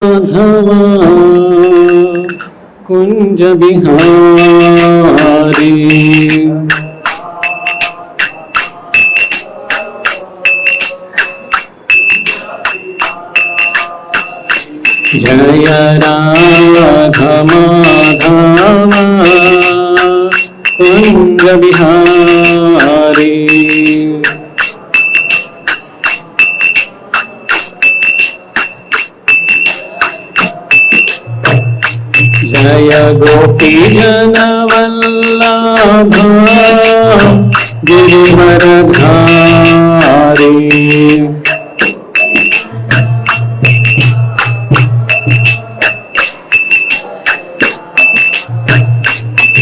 माधवा कुंज बिहारी जय राधा माधवा कुंज बिहारी जय गोपी जन वल्लभ गिरिवरधारी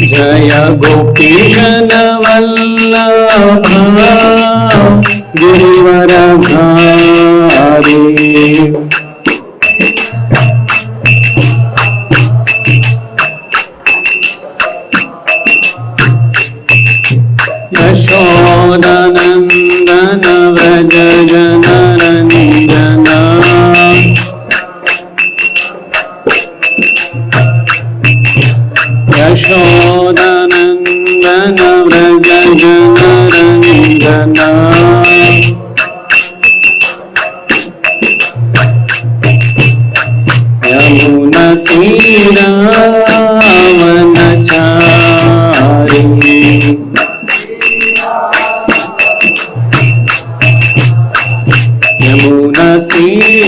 जय गोपी जन वल्लभ गिरिवरधारी यशोदनंदन व्रज जनरंजन यशोदनंदन व्रज जनरंजन यमुना तीरावनचारी यमुना तीरावनचारी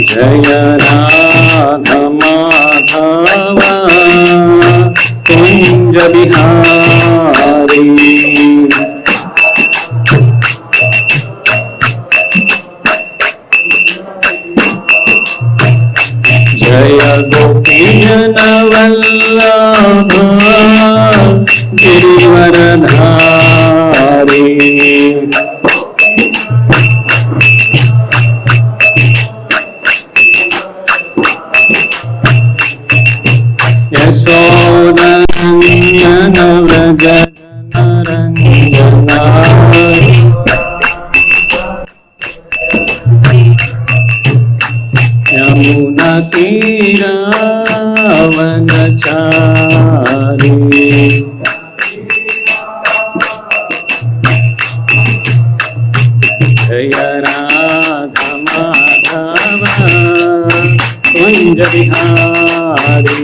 जय राधा माधवा कुंज बिहारी जय गोपी जन वल्लभ गिरिवरधारी यशोदनंदन व्रज जनरंजन यमुना तीरावनचारी जय राधा माधवा कुंज बिहारी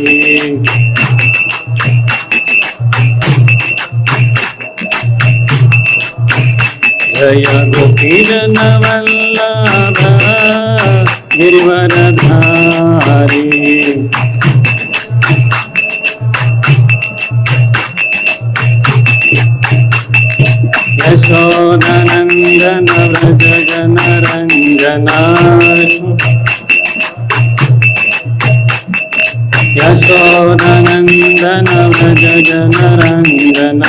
जय गोपी जन वल्लभ गिरिवरधारी यशोदनंदन व्रज जनरंजन यशोदनंदन व्रज जनरंजन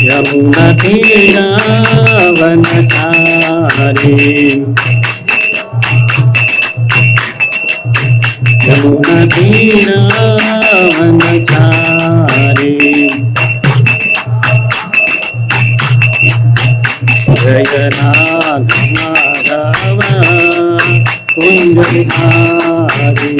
यमुना तीरावनचारी यमुना तीरावनचारी जय राधा माधवा कुंज बिहारी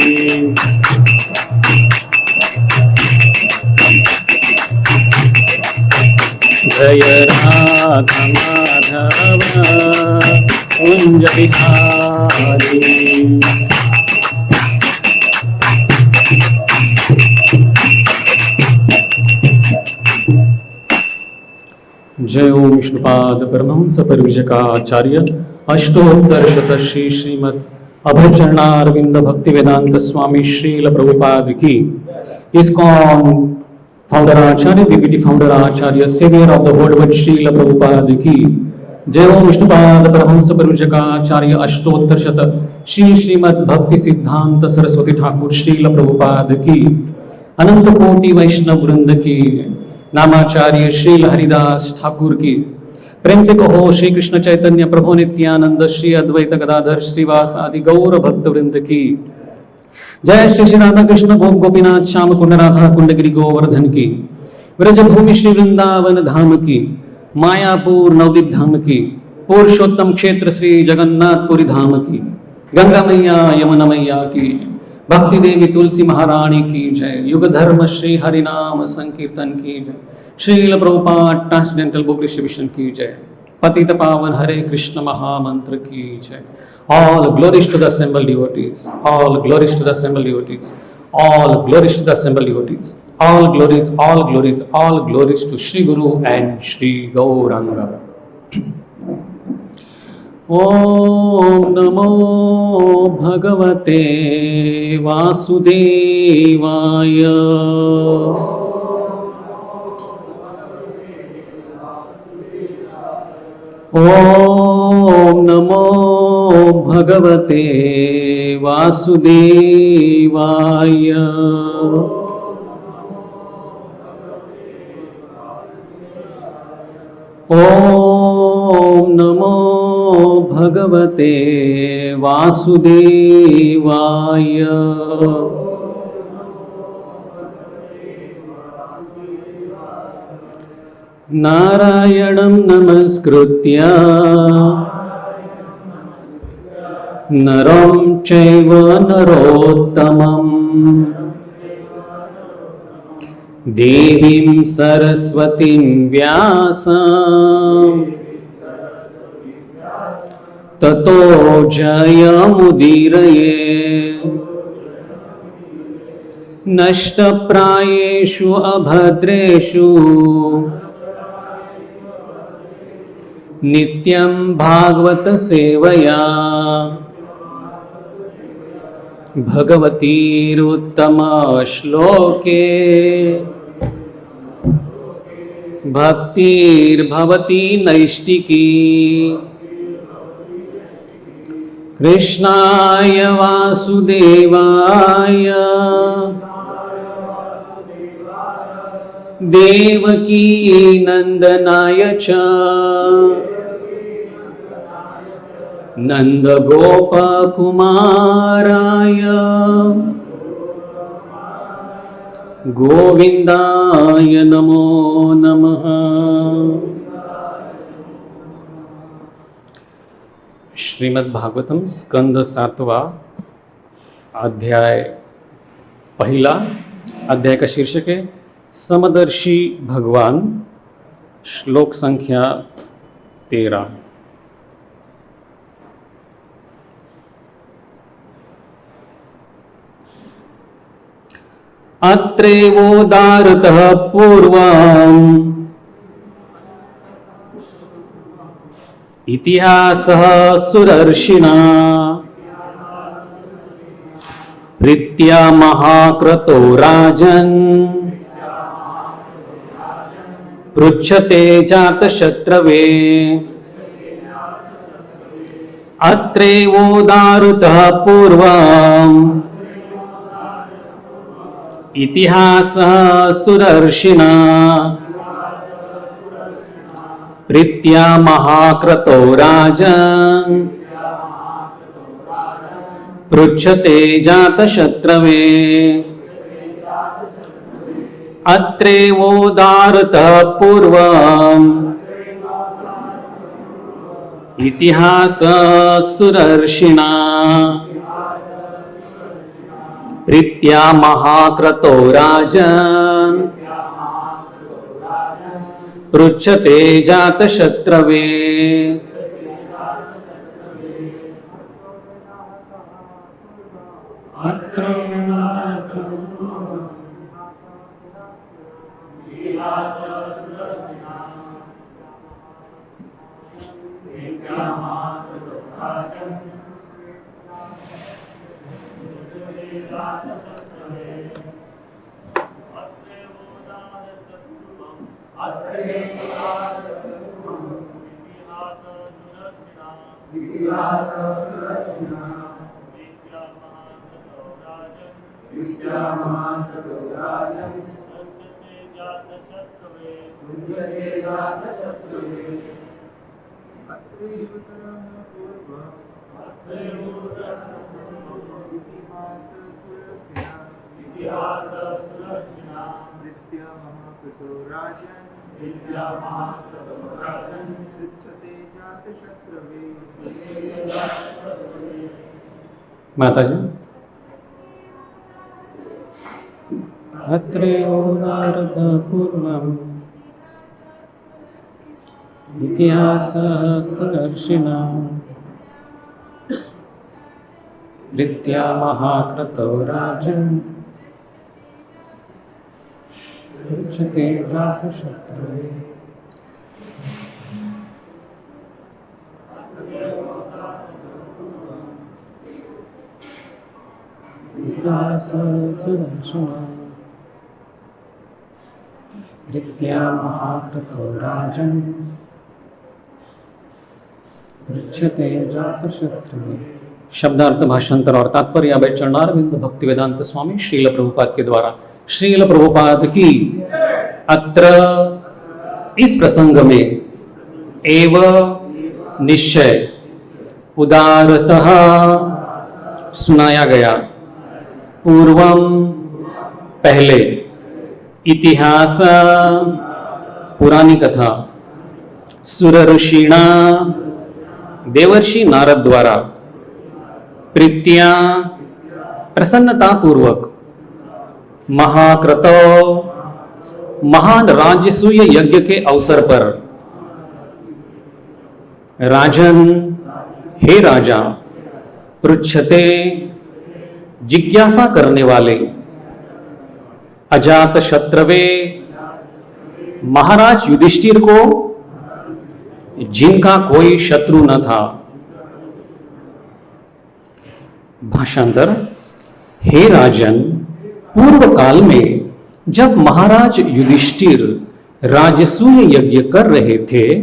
जय राधा माधवा कुंज बिहारी जय ओम विष्णुपाद परमहंस परिव्राजकाचार्य अष्टोत्तर शत श्रीमद् अभयचरणारविंद भक्ति वेदांत स्वामी श्रील प्रभुपाद की ISKCON founder Acharya DPT founder Acharya saviour of the whole world Srila Prabhupada की जय ओम विष्णुपाद परमहंस परिव्राजकाचार्य अष्टोत्तर शत श्रीमद् भक्ति सिद्धांत सरस्वती ठाकुर श्रील प्रभुपाद की अनंत कोटि वैष्णव वृंद की नामाचार्य श्रील हरिदास ठाकुर की प्रेम से कहो श्री कृष्ण चैतन्य प्रभु नित्यानंद श्री अद्वैत गदाधर श्रीवास आदि गौर भक्त वृंद की जय श्री श्री राधा कृष्ण गोप गोपीनाथ श्याम कुंड राधा कुंड गिरि गोवर्धन की, ब्रजभूमि श्री वृंदावन धाम की, मायापुर नवदीप धाम की, पुरुषोत्तम क्षेत्र श्री जगन्नाथपुरी धाम की, गंगा मैया यमुना मैया की, भक्ति देवी तुलसी महारानी की जय, युग धर्म श्री हरिनाम संकीर्तन की जय, Srila Prabhupada transcendental book distribution की जय, पतित पावन हरे कृष्ण महामंत्र की जय. All glories to the assembled devotees. All glories to the assembled devotees. All glories to the assembled devotees. All glories, all glories, all glories to Shri Guru and Shri Gauranga. Om Namo Bhagavate Vasudevaya. Om Namo Bhagavate Vasudevaya. Om Namo Bhagavate Vasudevaya. नारायणं नमस्कृत्य नरं चैव नरोत्तमं देवीं सरस्वतीं व्यासं ततो जयमुदीरये. नष्टप्रायेषु अभद्रेषु नित्यं भागवत सेवया भगवतीरुत्तम श्लोके भक्तिर्भवती नैष्टिकी. कृष्णाय वासुदेवाय देवकी नंदनाय च नंदगोपकुमाराय गोविंदाय नमो नमः. श्रीमद् भागवतम स्कंद 7वां अध्याय पहला. अध्याय का शीर्षक है समदर्शी भगवान. श्लोक संख्या 13. अत्रेवोदारतः पूर्वम् इतिहासः सुरर्षिणा प्रीत्या महाक्रतो राजन् पृच्छते जातशत्रवे. अत्रेवोदारतः पूर्वम् इतिहासः सुरर्षिणा प्रीत्या महाक्रतो राजन् पृच्छते जातशत्रवे. अत्रेवोदारतः पूर्वम् इतिहासः सुरर्षिणा प्रीत्या महाक्रतो राजन् पृच्छते जातशत्रवे. नित्या महाकृतो राजन् पृच्छते जातशत्रवे माता जी अत्रेयोदारतपूर्वम् इतिहासः सुदर्शिना नित्या महाकृतो राजन् पृच्छते जातशत्रवे इतिहासः सुदर्शिना नित्या महाकृतो राजन् पृच्छते जातशत्रुवे। शब्दार्थ भाषांतर और तात्पर्य अभय चरणारविंद भक्ति वेदांत स्वामी श्रील प्रभुपाद के द्वारा। श्रील प्रभुपाद की अत्र इस प्रसंग में एव निश्चय उदारतः सुनाया गया। पूर्वम पहले, इतिहास पुरानी कथा, सुर ऋषिणा देवर्षि नारद द्वारा, प्रीत्या प्रसन्नता पूर्वक, महाक्रतो महान राजसूय यज्ञ के अवसर पर, राजन हे राजा, पृच्छते जिज्ञासा करने वाले, अजात शत्रवे महाराज युधिष्ठिर को जिनका कोई शत्रु न था। भाषांतर, हे राजन, पूर्व काल में जब महाराज युधिष्ठिर राजसूय यज्ञ कर रहे थे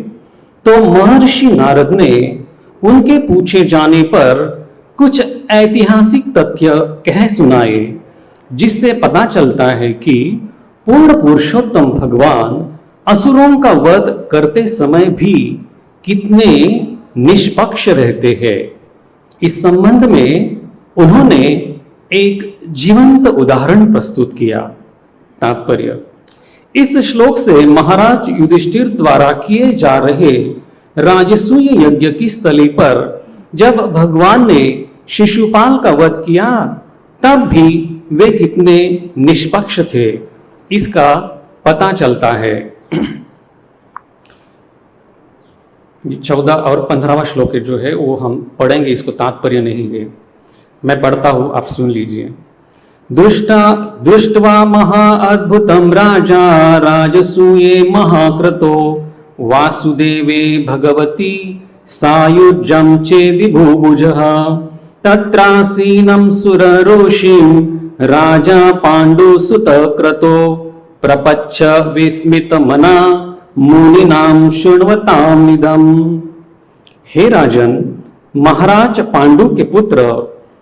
तो महर्षि नारद ने उनके पूछे जाने पर कुछ ऐतिहासिक तथ्य कह सुनाए, जिससे पता चलता है कि पूर्ण पुरुषोत्तम भगवान असुरों का वध करते समय भी कितने निष्पक्ष रहते हैं। इस संबंध में उन्होंने एक जीवंत उदाहरण प्रस्तुत किया। तात्पर्य, इस श्लोक से महाराज युधिष्ठिर द्वारा किए जा रहे राजसूय यज्ञ की स्थली पर जब भगवान ने शिशुपाल का वध किया तब भी वे कितने निष्पक्ष थे, इसका पता चलता है। 14 और 15वां श्लोक जो है वो हम पढ़ेंगे, इसको तात्पर्य नहीं है, मैं पढ़ता हूं, आप सुन लीजिए। दृष्ट्वा महा अद्भुतम राजा राजसूये महाक्रतो वासुदेवे भगवती सायुज्यं चेदि भूभुजः तत्रासीनं सुररोषिं राजा पाण्डुसुत क्रतो प्रपच्छ विस्मितमना मुनिनां शृण्वतामिदम्। हे राजन, महाराज पांडु के पुत्र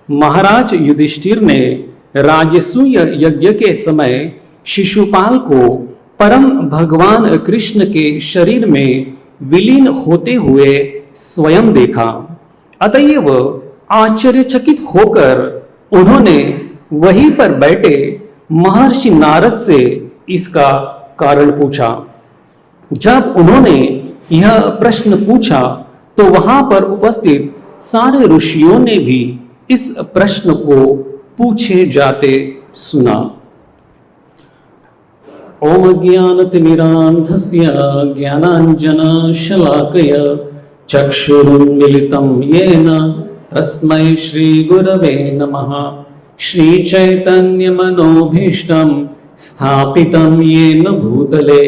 महाराज युधिष्ठिर ने राजसूय यज्ञ के समय शिशुपाल को परम भगवान कृष्ण के शरीर में विलीन होते हुए स्वयं देखा। अतएव आश्चर्यचकित होकर उन्होंने वहीं पर बैठे महर्षि नारद से इसका कारण पूछा। जब उन्होंने यह प्रश्न पूछा तो वहां पर उपस्थित सारे ऋषियों ने भी इस प्रश्न को पूछे जाते सुना। ओम ज्ञानतिमिरान्धस्य ज्ञानाञ्जनशलाकया चक्षुरुन्मीलितं येन तस्मै श्रीगुरवे नमः। श्रीचैतन्यमनोभीष्टं स्थापितं येन भूतले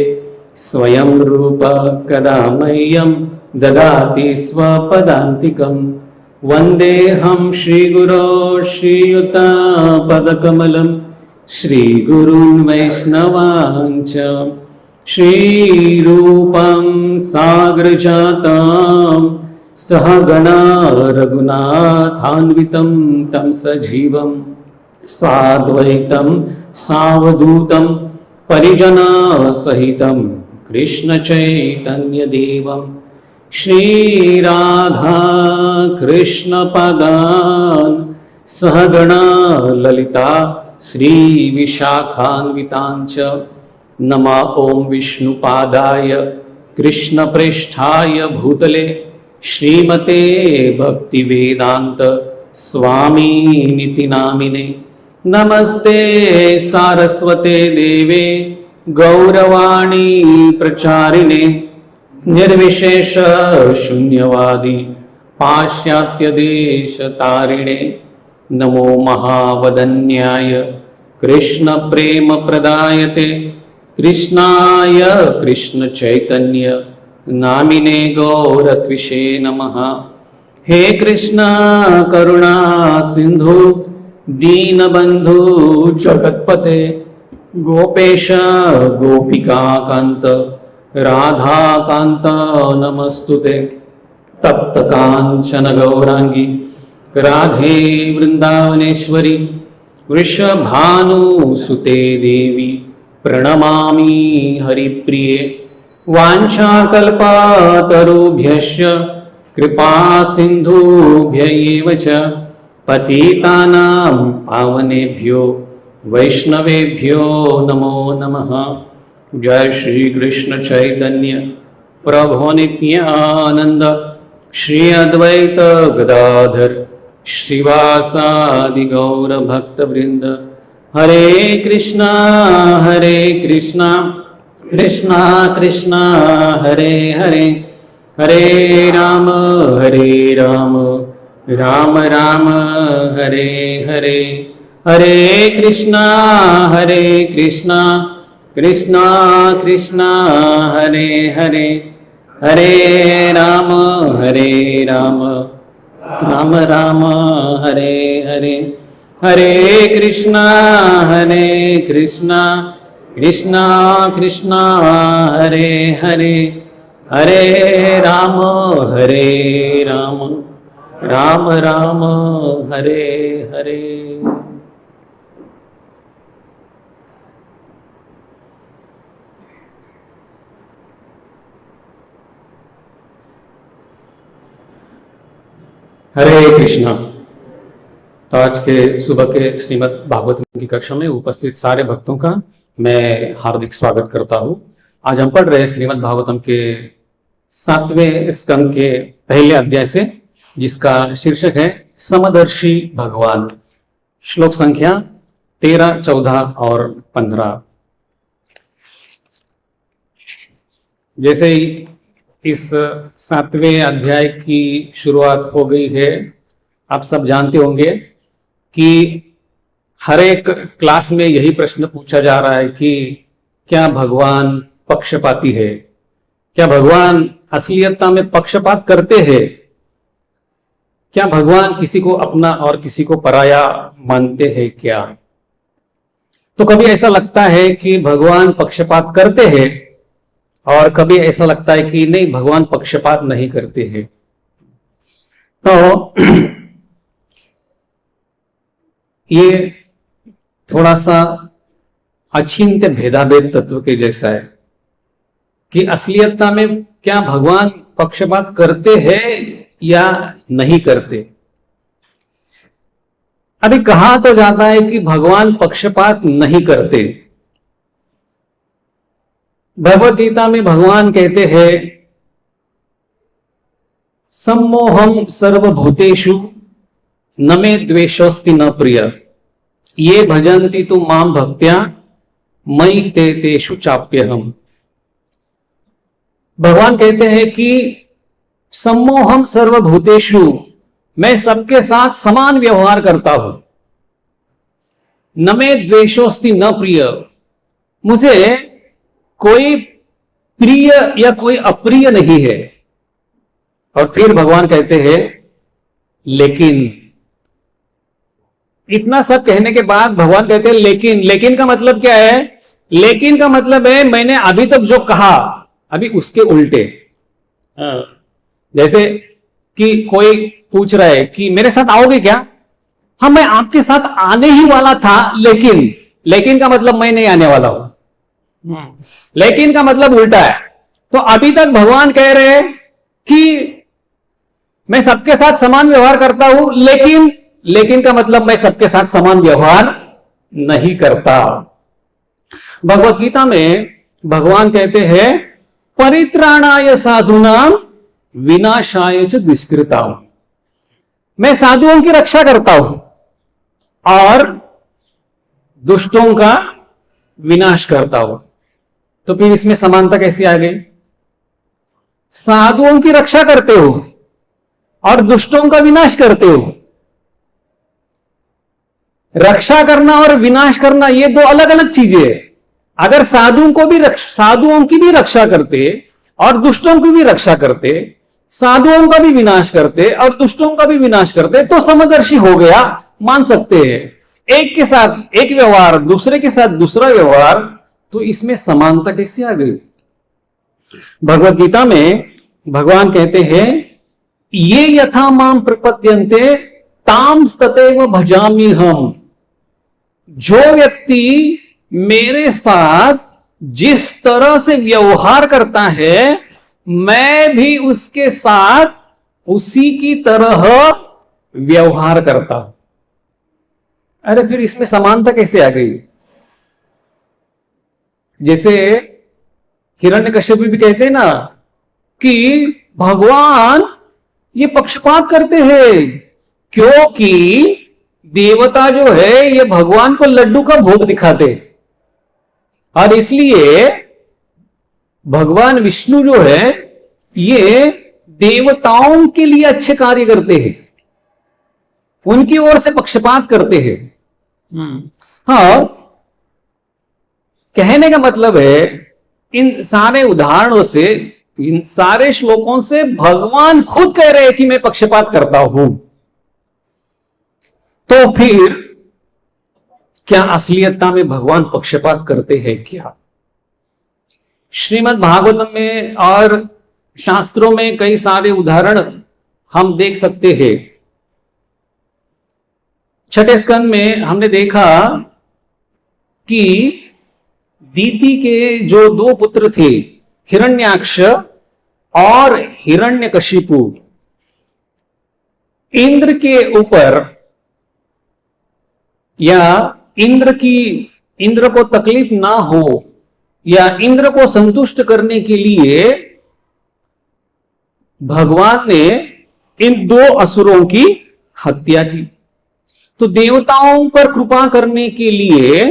स्वयं रूप कदा मह्यं ददाति स्वपदान्तिकम्। वन्देऽहं श्रीगुरो श्रीयुतापदकमलं श्रीगुरून् वैष्णवांच श्रीरूपं साग्रजातं सहगणा रघुनाथान्वितं तं सजीवं साद्वैतं सावधूतं परिजनसहितं कृष्णचैतन्यदेवं श्रीराधा कृष्णपदान् सहगणा ललिता श्रीविशाखान्विताञ्च नमः ॐ विष्णुपादाय कृष्णप्रेष्ठाय भूतले श्रीमते भक्तिवेदान्त स्वामिनिति नामिने। नमस्ते सारस्वते देवे गौरवाणी प्रचारिणे निर्विशेष शून्यवादी पाश्चात्य देश तारिणे। नमो महावदन्याय कृष्ण प्रेम प्रदायते कृष्णाय कृष्ण चैतन्य नामिने गौरत्विषे नमः। हे कृष्ण करुणा सिंधु दीनबंधु जगत्पते गोपेश गोपिका कांत राधा कांत नमस्तुते। तप्त कांचन गौरांगी राधे वृंदावनेश्वरी वृषभानुसुते देवी प्रणमामि हरिप्रिये। वाञ्छाकल्पतरुभ्यश्च कृपा सिन्धुभ्य एव च पतितानां पावनेभ्यो वैष्णवेभ्यो नमो नमः। जय श्री कृष्ण चैतन्य प्रभु नित्यानंद श्री अद्वैत गदाधर श्रीवासादि गौर भक्त वृंद। हरे कृष्णा कृष्णा कृष्णा हरे हरे, हरे राम राम राम हरे हरे। हरे कृष्णा कृष्णा कृष्णा हरे हरे, हरे राम राम राम हरे हरे। हरे कृष्णा कृष्णा कृष्णा हरे हरे, हरे राम राम राम हरे हरे। हरे कृष्णा। तो आज के सुबह के श्रीमद् भागवत की कक्षा में उपस्थित सारे भक्तों का मैं हार्दिक स्वागत करता हूँ। आज हम पढ़ रहे हैं श्रीमद् भागवतम के 7वें स्कंद के पहले अध्याय से, जिसका शीर्षक है समदर्शी भगवान। श्लोक संख्या 13, 14 और 15। जैसे ही इस 7वें अध्याय की शुरुआत हो गई है, आप सब जानते होंगे कि हर एक क्लास में यही प्रश्न पूछा जा रहा है कि क्या भगवान पक्षपाती है? क्या भगवान असलियता में पक्षपात करते हैं? क्या भगवान किसी को अपना और किसी को पराया मानते हैं क्या? तो कभी ऐसा लगता है कि भगवान पक्षपात करते हैं और कभी ऐसा लगता है कि नहीं, भगवान पक्षपात नहीं करते हैं। तो ये थोड़ा सा अचिंत्य भेदाभेद तत्व के जैसा है कि असलियता में क्या भगवान पक्षपात करते हैं या नहीं करते। अभी कहा तो जाता है कि भगवान पक्षपात नहीं करते। भगवत गीता में भगवान कहते हैं सम्मोहम सर्वभूतेषु न मे द्वेषोस्ति न प्रिय ये भजन्ति तु माम भक्त्या मयि ते तेषु चाप्यहम्। भगवान कहते हैं कि सम्मोहम सर्वभूतेषु, मैं सबके साथ समान व्यवहार करता हूं। न मे द्वेषोस्ति न प्रिय, मुझे कोई प्रिय या कोई अप्रिय नहीं है। और फिर भगवान कहते हैं लेकिन, इतना सब कहने के बाद भगवान कहते हैं लेकिन का मतलब क्या है? लेकिन का मतलब है मैंने अभी तक जो कहा अभी उसके उल्टे। जैसे कि कोई पूछ रहा है कि मेरे साथ आओगे क्या? हाँ, मैं आपके साथ आने ही वाला था, लेकिन का मतलब मैं नहीं आने वाला हूं। लेकिन का मतलब उल्टा है। तो अभी तक भगवान कह रहे हैं कि मैं सबके साथ समान व्यवहार करता हूं, लेकिन का मतलब मैं सबके साथ समान व्यवहार नहीं करता। भगवत गीता में भगवान कहते हैं परित्राणाय साधूनाम विनाशाय च दुष्कृताम। मैं साधुओं की रक्षा करता हूं और दुष्टों का विनाश करता हूं। तो फिर इसमें समानता कैसी आ गई? साधुओं की रक्षा करते हो और दुष्टों का विनाश करते हो। रक्षा करना और विनाश करना ये दो अलग अलग चीजें हैं। अगर साधुओं की भी रक्षा करते और दुष्टों की भी रक्षा करते, साधुओं का भी विनाश करते और दुष्टों का भी विनाश करते, तो समदर्शी हो गया, मान सकते हैं। एक के साथ एक व्यवहार, दूसरे के साथ दूसरा व्यवहार, तो इसमें समानता कैसे आ गई? भगवत गीता में भगवान कहते हैं ये यथा माम प्रपद्यन्ते ताम तथैव भजामि हम। जो व्यक्ति मेरे साथ जिस तरह से व्यवहार करता है, मैं भी उसके साथ उसी की तरह व्यवहार करता हूं। अरे फिर इसमें समानता कैसे आ गई? जैसे हिरण्यकश्यप भी कहते हैं ना कि भगवान ये पक्षपात करते हैं, क्योंकि देवता जो है ये भगवान को लड्डू का भोग दिखाते, और इसलिए भगवान विष्णु जो है ये देवताओं के लिए अच्छे कार्य करते हैं, उनकी ओर से पक्षपात करते हैं। हाँ, कहने का मतलब है इन सारे उदाहरणों से, इन सारे श्लोकों से भगवान खुद कह रहे हैं कि मैं पक्षपात करता हूं। तो फिर क्या असलियतता में भगवान पक्षपात करते हैं क्या? श्रीमद् भागवतम में और शास्त्रों में कई सारे उदाहरण हम देख सकते हैं। छठे स्कंद में हमने देखा कि दीति के जो दो पुत्र थे, हिरण्याक्ष और हिरण्यकशिपु, इंद्र के ऊपर या इंद्र को तकलीफ ना हो या इंद्र को संतुष्ट करने के लिए भगवान ने इन दो असुरों की हत्या की। तो देवताओं पर कृपा करने के लिए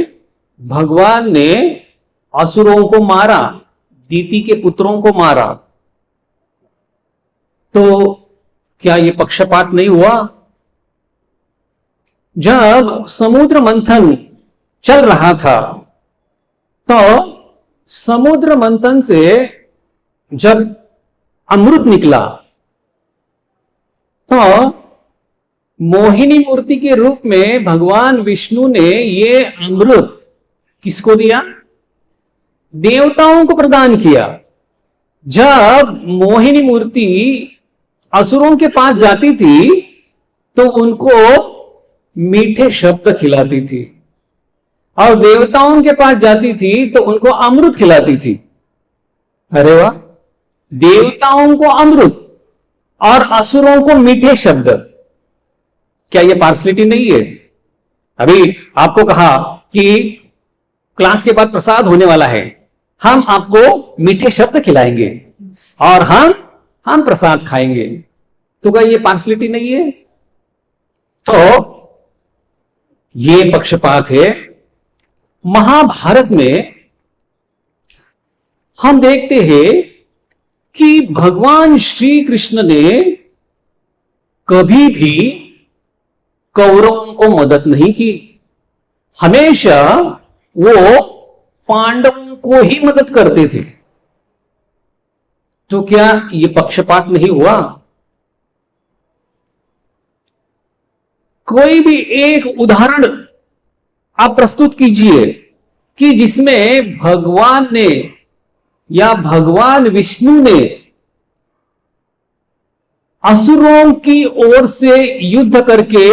भगवान ने असुरों को मारा, दीति के पुत्रों को मारा। तो क्या यह पक्षपात नहीं हुआ? जब समुद्र मंथन चल रहा था, तो समुद्र मंथन से जब अमृत निकला, तो मोहिनी मूर्ति के रूप में भगवान विष्णु ने ये अमृत किसको दिया? देवताओं को प्रदान किया। जब मोहिनी मूर्ति असुरों के पास जाती थी तो उनको मीठे शब्द खिलाती थी, और देवताओं के पास जाती थी तो उनको अमृत खिलाती थी। अरे वाह! देवताओं को अमृत और असुरों को मीठे शब्द, क्या यह पार्सलिटी नहीं है? अभी आपको कहा कि क्लास के बाद प्रसाद होने वाला है, हम आपको मीठे शब्द खिलाएंगे और हम प्रसाद खाएंगे, तो क्या यह पार्सलिटी नहीं है? तो ये पक्षपात है। महाभारत में हम देखते हैं कि भगवान श्री कृष्ण ने कभी भी कौरवों को मदद नहीं की, हमेशा वो पांडवों को ही मदद करते थे। तो क्या ये पक्षपात नहीं हुआ? कोई भी एक उदाहरण आप प्रस्तुत कीजिए कि जिसमें भगवान ने या भगवान विष्णु ने असुरों की ओर से युद्ध करके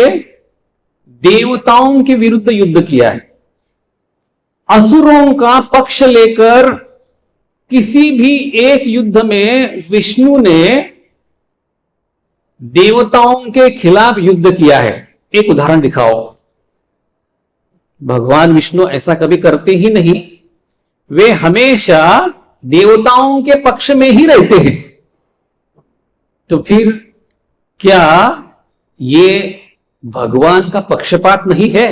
देवताओं के विरुद्ध युद्ध किया है। असुरों का पक्ष लेकर किसी भी एक युद्ध में विष्णु ने देवताओं के खिलाफ युद्ध किया है। एक उदाहरण दिखाओ। भगवान विष्णु ऐसा कभी करते ही नहीं। वे हमेशा देवताओं के पक्ष में ही रहते हैं। तो फिर क्या ये भगवान का पक्षपात नहीं है?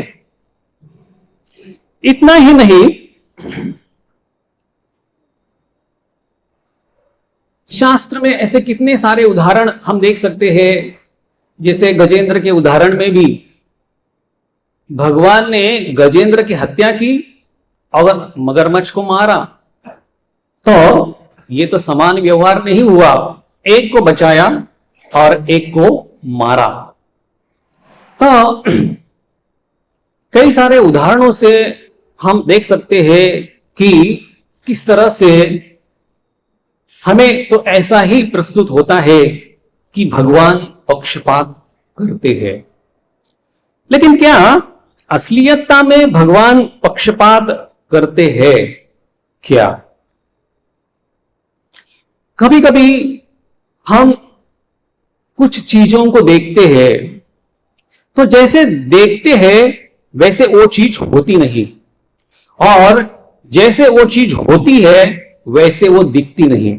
इतना ही नहीं, शास्त्र में ऐसे कितने सारे उदाहरण हम देख सकते हैं। जैसे गजेंद्र के उदाहरण में भी भगवान ने गजेंद्र की हत्या की और मगरमच्छ को मारा। तो ये तो समान व्यवहार नहीं हुआ, एक को बचाया और एक को मारा। तो कई सारे उदाहरणों से हम देख सकते हैं कि किस तरह से हमें तो ऐसा ही प्रस्तुत होता है कि भगवान पक्षपात करते हैं। लेकिन क्या असलियतता में भगवान पक्षपात करते हैं क्या? कभी कभी हम कुछ चीजों को देखते हैं तो जैसे देखते हैं वैसे वो चीज होती नहीं, और जैसे वो चीज होती है वैसे वो दिखती नहीं।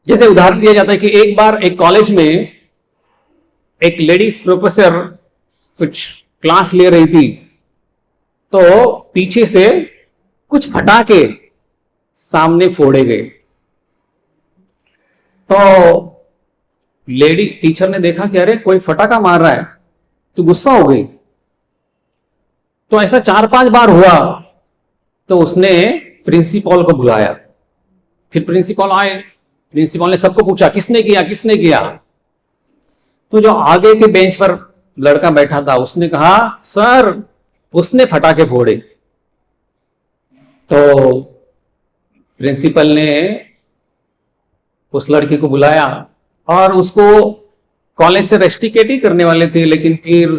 जैसे उदाहरण दिया जाता है कि एक बार एक कॉलेज में एक लेडीज प्रोफेसर कुछ क्लास ले रही थी, तो पीछे से कुछ फटाके सामने फोड़े गए। तो लेडी टीचर ने देखा कि अरे कोई फटाका मार रहा है, तो गुस्सा हो गई। तो ऐसा 4-5 बार हुआ तो उसने प्रिंसिपल को बुलाया। फिर प्रिंसिपल आए, प्रिंसिपल ने सबको पूछा किसने किया किसने किया। तो जो आगे के बेंच पर लड़का बैठा था उसने कहा सर उसने फटाके फोड़े। तो प्रिंसिपल ने उस लड़के को बुलाया और उसको कॉलेज से रेस्टिकेट ही करने वाले थे, लेकिन फिर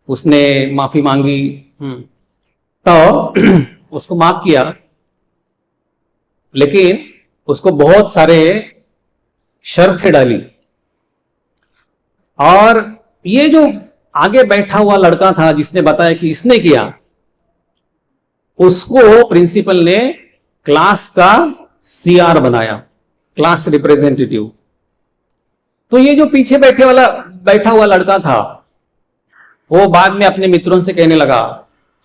उसने माफी मांगी। तो उसको माफ किया, लेकिन उसको बहुत सारे शर्तें डाली। और ये जो आगे बैठा हुआ लड़का था जिसने बताया कि इसने किया, उसको प्रिंसिपल ने क्लास का सीआर बनाया, क्लास रिप्रेजेंटेटिव। तो ये जो पीछे बैठा हुआ लड़का था वो बाद में अपने मित्रों से कहने लगा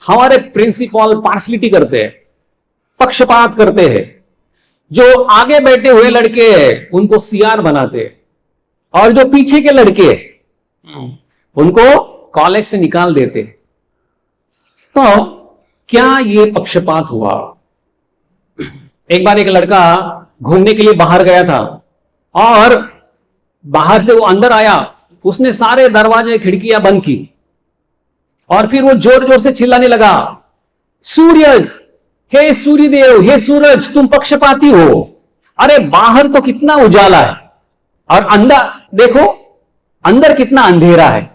हमारे प्रिंसिपल पार्शलिटी करते हैं, पक्षपात करते हैं। जो आगे बैठे हुए लड़के हैं उनको सीआर बनाते हैं, और जो पीछे के लड़के उनको कॉलेज से निकाल देते। तो क्या ये पक्षपात हुआ? एक बार एक लड़का घूमने के लिए बाहर गया था और बाहर से वो अंदर आया, उसने सारे दरवाजे खिड़कियां बंद की और फिर वो जोर जोर से चिल्लाने लगा सूर्य, हे सूर्यदेव, हे सूरज, तुम पक्षपाती हो। अरे बाहर तो कितना उजाला है और अंदर देखो, अंदर कितना अंधेरा है,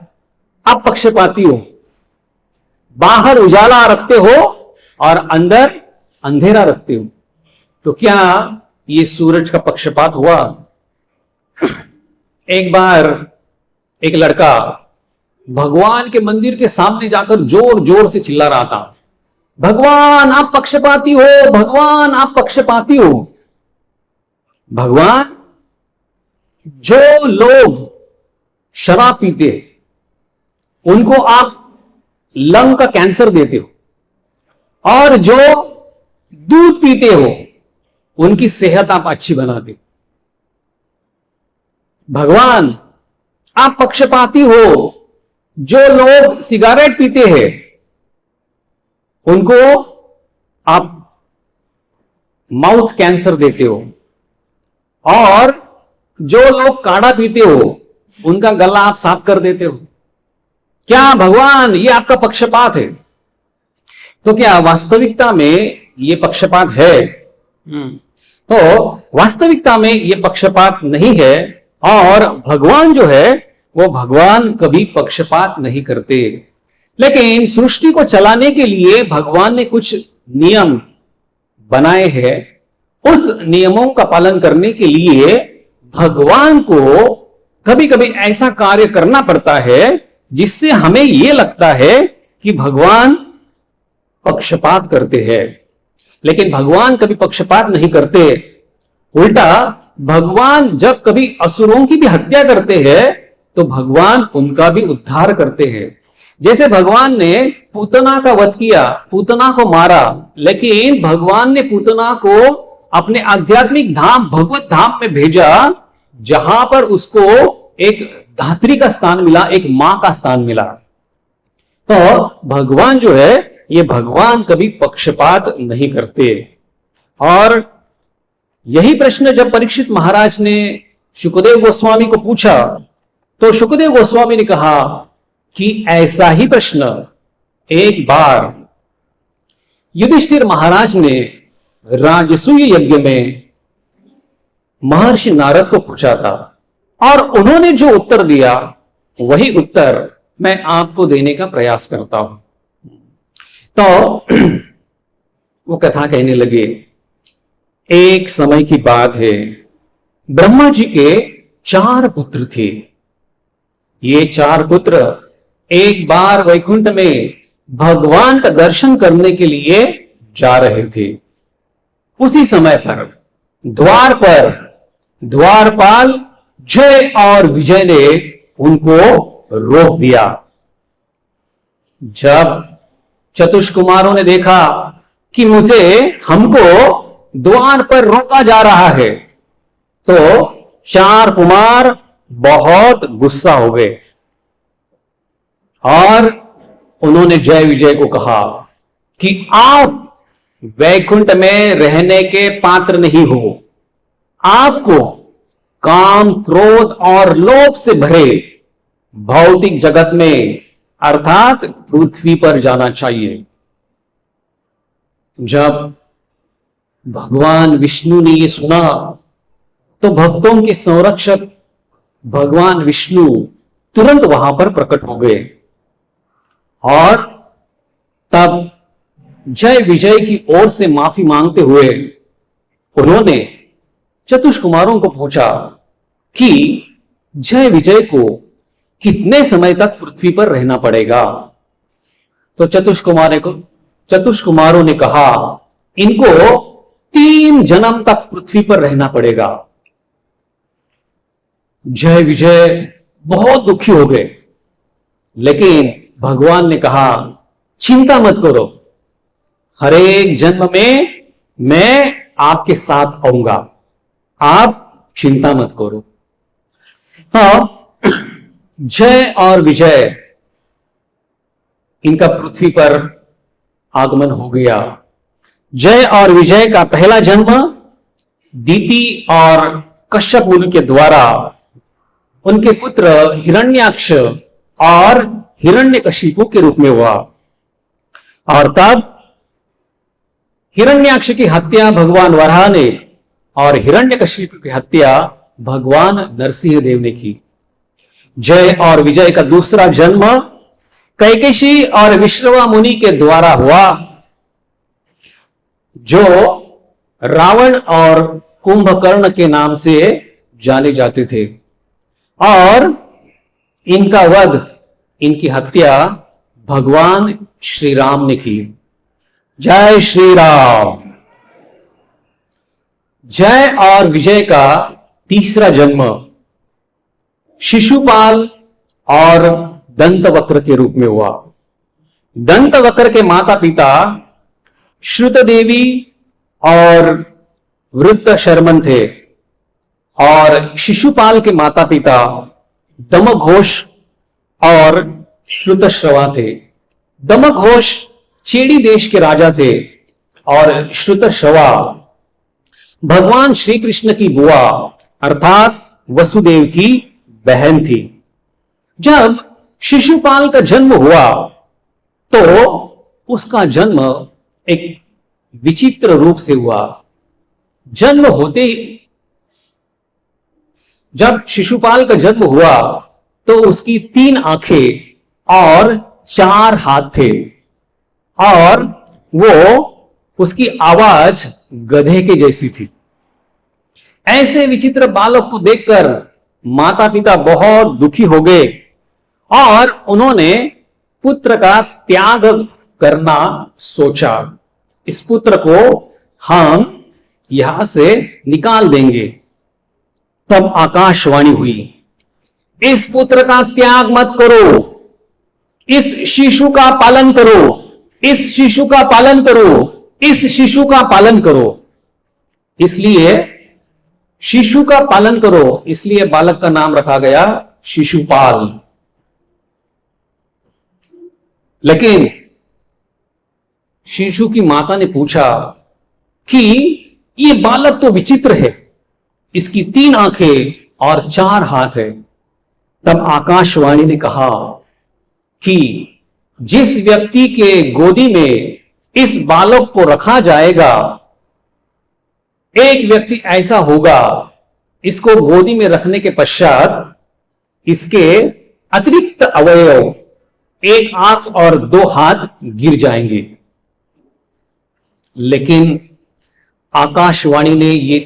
आप पक्षपाती हो। बाहर उजाला रखते हो और अंदर अंधेरा रखते हो, तो क्या ये सूरज का पक्षपात हुआ? एक बार एक लड़का भगवान के मंदिर के सामने जाकर जोर जोर से चिल्ला रहा था भगवान आप पक्षपाती हो, भगवान आप पक्षपाती हो। भगवान, जो लोग शराब पीते हैं उनको आप लंग का कैंसर देते हो, और जो दूध पीते हो उनकी सेहत आप अच्छी बनाते हो। भगवान आप पक्षपाती हो, जो लोग सिगरेट पीते हैं उनको आप माउथ कैंसर देते हो, और जो लोग काढ़ा पीते हो उनका गला आप साफ कर देते हो। क्या भगवान ये आपका पक्षपात है? तो क्या वास्तविकता में ये पक्षपात है? तो वास्तविकता में ये पक्षपात नहीं है, और भगवान जो है वो भगवान कभी पक्षपात नहीं करते। लेकिन सृष्टि को चलाने के लिए भगवान ने कुछ नियम बनाए हैं। उस नियमों का पालन करने के लिए भगवान को कभी कभी ऐसा कार्य करना पड़ता है जिससे हमें यह लगता है कि भगवान पक्षपात करते हैं, लेकिन भगवान कभी पक्षपात नहीं करते। उल्टा भगवान जब कभी असुरों की भी हत्या करते हैं तो भगवान उनका भी उद्धार करते हैं। जैसे भगवान ने पूतना का वध किया, पूतना को मारा, लेकिन भगवान ने पूतना को अपने आध्यात्मिक धाम भगवत धाम में भेजा, जहां पर उसको एक धात्री का स्थान मिला, एक मां का स्थान मिला। तो भगवान जो है, ये भगवान कभी पक्षपात नहीं करते। और यही प्रश्न जब परीक्षित महाराज ने शुकदेव गोस्वामी को पूछा, तो शुकदेव गोस्वामी ने कहा कि ऐसा ही प्रश्न एक बार युधिष्ठिर महाराज ने राजसूय यज्ञ में महर्षि नारद को पूछा था, और उन्होंने जो उत्तर दिया वही उत्तर मैं आपको देने का प्रयास करता हूं। तो वो कथा कहने लगे, एक समय की बात है, ब्रह्मा जी के 4 पुत्र थे। ये 4 पुत्र एक बार वैकुंठ में भगवान का दर्शन करने के लिए जा रहे थे। उसी समय पर द्वार पर द्वारपाल जय और विजय ने उनको रोक दिया। जब चतुष्कुमारों ने देखा कि हमको द्वार पर रोका जा रहा है, तो 4 कुमार बहुत गुस्सा हो गए और उन्होंने जय विजय को कहा कि आप वैकुंठ में रहने के पात्र नहीं हो। आपको काम, क्रोध और लोभ से भरे भौतिक जगत में अर्थात पृथ्वी पर जाना चाहिए। जब भगवान विष्णु ने यह सुना तो भक्तों के संरक्षक भगवान विष्णु तुरंत वहां पर प्रकट हो गए और तब जय विजय की ओर से माफी मांगते हुए उन्होंने चतुष्कुमारों को पूछा कि जय विजय को कितने समय तक पृथ्वी पर रहना पड़ेगा। तो चतुष्कुमारों ने कहा, इनको 3 जन्म तक पृथ्वी पर रहना पड़ेगा। जय विजय बहुत दुखी हो गए, लेकिन भगवान ने कहा, चिंता मत करो, हर एक जन्म में मैं आपके साथ आऊंगा, आप चिंता मत करो। हाँ, जय और विजय इनका पृथ्वी पर आगमन हो गया। जय और विजय का पहला जन्म दीति और कश्यप मुनि के द्वारा उनके पुत्र हिरण्याक्ष और हिरण्यकशिपु के रूप में हुआ, और तब हिरण्याक्ष की हत्या भगवान वराह ने और हिरण्यकशिपु की हत्या भगवान नरसिंह देव ने की। जय और विजय का दूसरा जन्म कैकेशी और विश्रवा मुनि के द्वारा हुआ, जो रावण और कुंभकर्ण के नाम से जाने जाते थे, और इनका वध, इनकी हत्या भगवान श्री राम ने की। जय श्री राम। जय और विजय का तीसरा जन्म शिशुपाल और दंतवक्र के रूप में हुआ। दंतवक्र के माता पिता श्रुतदेवी और वृत्रशर्मन थे, और शिशुपाल के माता पिता दमघोष और श्रुतश्रवा थे। दमघोष चेड़ी देश के राजा थे और श्रुतश्रवा भगवान श्री कृष्ण की बुआ अर्थात वसुदेव की बहन थी। जब शिशुपाल का जन्म हुआ तो उसका जन्म एक विचित्र रूप से हुआ। जन्म होते जब शिशुपाल का जन्म हुआ तो उसकी 3 आंखें और 4 हाथ थे, और वो उसकी आवाज गधे के जैसी थी। ऐसे विचित्र बालक को देखकर माता पिता बहुत दुखी हो गए और उन्होंने पुत्र का त्याग करना सोचा। इस पुत्र को हम यहां से निकाल देंगे। तब आकाशवाणी हुई, इस पुत्र का त्याग मत करो, इस शिशु का पालन करो, इस शिशु का पालन करो, इस शिशु का पालन करो। इसलिए शिशु का पालन करो, इसलिए बालक का नाम रखा गया शिशुपाल। लेकिन शिशु की माता ने पूछा कि ये बालक तो विचित्र है, इसकी 3 आंखें और 4 हाथ है। तब आकाशवाणी ने कहा कि जिस व्यक्ति के गोदी में इस बालक को रखा जाएगा, एक व्यक्ति ऐसा होगा, इसको गोदी में रखने के पश्चात इसके अतिरिक्त अवयव 1 आंख और 2 हाथ गिर जाएंगे। लेकिन आकाशवाणी ने यह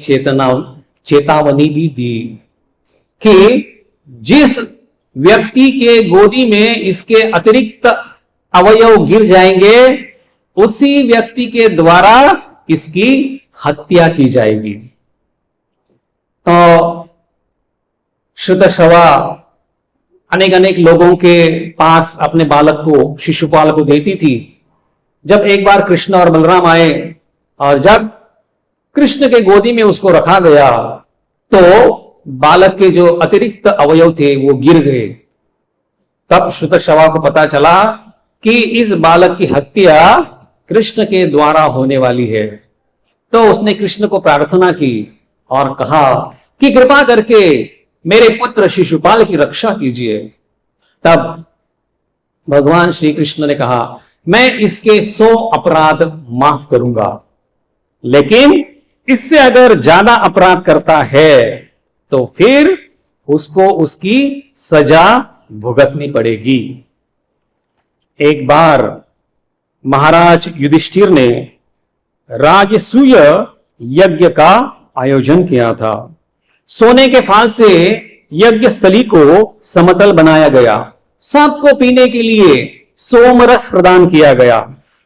चेतावनी भी दी कि जिस व्यक्ति के गोदी में इसके अतिरिक्त अवयव गिर जाएंगे, उसी व्यक्ति के द्वारा इसकी हत्या की जाएगी। तो श्रुतश्रवा अनेक लोगों के पास अपने बालक को, शिशुपाल को देती थी। जब एक बार कृष्ण और बलराम आए और जब कृष्ण के गोदी में उसको रखा गया, तो बालक के जो अतिरिक्त अवयव थे वो गिर गए। तब श्रुतश्रवा को पता चला कि इस बालक की हत्या कृष्ण के द्वारा होने वाली है। तो उसने कृष्ण को प्रार्थना की और कहा कि कृपा करके मेरे पुत्र शिशुपाल की रक्षा कीजिए। तब भगवान श्री कृष्ण ने कहा, मैं इसके 100 अपराध माफ करूंगा, लेकिन इससे अगर ज्यादा अपराध करता है तो फिर उसको उसकी सजा भुगतनी पड़ेगी। एक बार महाराज युधिष्ठिर ने राजसूय यज्ञ का आयोजन किया था। सोने के फाल से यज्ञ स्थली को समतल बनाया गया। सबको पीने के लिए सोमरस प्रदान किया गया।